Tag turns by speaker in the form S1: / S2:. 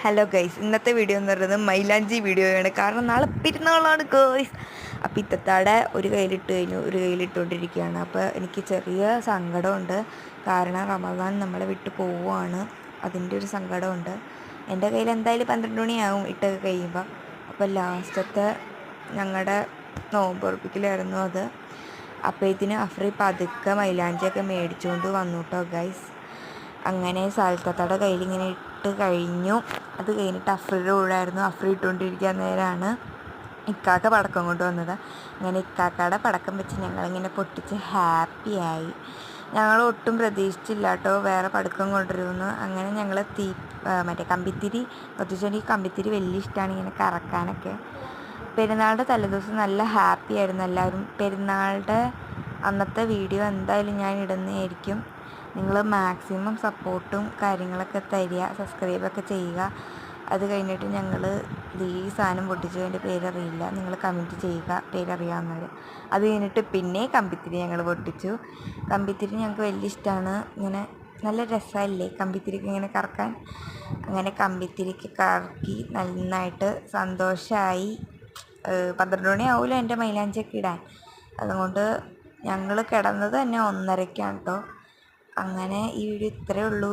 S1: Hello guys, ഇന്നത്തെ video എന്ന് പറയുന്നത് മൈലാഞ്ചി വീഡിയോയാണ്. കാരണം നാളെ പെരുന്നാളാണ് ഗൈസ്. അപ്പോൾ ഇത്തത്താടെ ഒരു കയ്യിലിട്ട് കഴിഞ്ഞു, ഒരു കയ്യിലിട്ടുകൊണ്ടിരിക്കുകയാണ്. അപ്പോൾ എനിക്ക് ചെറിയ സങ്കടമുണ്ട്. കാരണം റമദാൻ നമ്മളെ വിട്ട് പോവുകയാണ്, അതിൻ്റെ ഒരു സങ്കടമുണ്ട്. എൻ്റെ കയ്യിൽ എന്തായാലും 12 മണിയാവും ഇട്ടൊക്കെ കഴിയുമ്പോൾ. അപ്പോൾ ലാസ്റ്റത്തെ ഞങ്ങളുടെ നോമ്പുറപ്പിക്കലായിരുന്നു അത്. അപ്പോൾ ഇതിന് അഫ്രി പതുക്കെ മൈലാഞ്ചിയൊക്കെ മേടിച്ചുകൊണ്ട് വന്നു കേട്ടോ ഗൈസ്. അങ്ങനെ സാൽത്തത്തയുടെ കയ്യിൽ ഇങ്ങനെ ഇട്ട് കഴിഞ്ഞു. അത് കഴിഞ്ഞിട്ട് അഫ്രിയുടെ കൂടായിരുന്നു. അഫ്രി ഇട്ടുകൊണ്ടിരിക്കാൻ നേരമാണ് ഇക്കാക്ക പടക്കം കൊണ്ടുവന്നത്. അങ്ങനെ ഇക്കാക്കയുടെ പടക്കം വെച്ച് ഞങ്ങളിങ്ങനെ പൊട്ടിച്ച് ഹാപ്പിയായി. ഞങ്ങൾ ഒട്ടും പ്രതീക്ഷിച്ചില്ല കേട്ടോ വേറെ പടക്കം കൊണ്ടുവരുമെന്ന്. അങ്ങനെ ഞങ്ങൾ മറ്റേ കമ്പിത്തിരി കത്തിച്ചു. എനിക്ക് കമ്പിത്തിരി വലിയ ഇഷ്ടമാണ് ഇങ്ങനെ കറക്കാനൊക്കെ. പെരുന്നാളുടെ തലേദിവസം നല്ല ഹാപ്പി ആയിരുന്നു എല്ലാവരും. പെരുന്നാളുടെ അന്നത്തെ വീഡിയോ എന്തായാലും ഞാൻ ഇടുന്നതായിരിക്കും. നിങ്ങൾ മാക്സിമം സപ്പോർട്ടും കാര്യങ്ങളൊക്കെ തരിക, സബ്സ്ക്രൈബൊക്കെ ചെയ്യുക. അത് കഴിഞ്ഞിട്ട് ഞങ്ങൾ ഈ സാധനം പൊട്ടിച്ചു, എൻ്റെ പേരറിയില്ല, നിങ്ങൾ കമൻറ്റ് ചെയ്യുക പേരറിയാവുന്നവർ. അത് കഴിഞ്ഞിട്ട് പിന്നെ കമ്പിത്തിരി ഞങ്ങൾ പൊട്ടിച്ചു. കമ്പിത്തിരി ഞങ്ങൾക്ക് വലിയ ഇഷ്ടമാണ്. ഇങ്ങനെ നല്ല രസമല്ലേ കമ്പിത്തിരിക്ക് ഇങ്ങനെ കറക്കാൻ. അങ്ങനെ കമ്പിത്തിരിക്ക് കറക്കി നന്നായിട്ട് സന്തോഷമായി. 12 മണി ആവില്ല എൻ്റെ മൈലാഞ്ചിയൊക്കെ ഇടാൻ. അതുകൊണ്ട് ഞങ്ങൾ കിടന്നത് തന്നെ 1:30-ക്കാണ് കേട്ടോ. അങ്ങനെ ഈ വീഡിയോ ഇത്രയേ ഉള്ളൂ.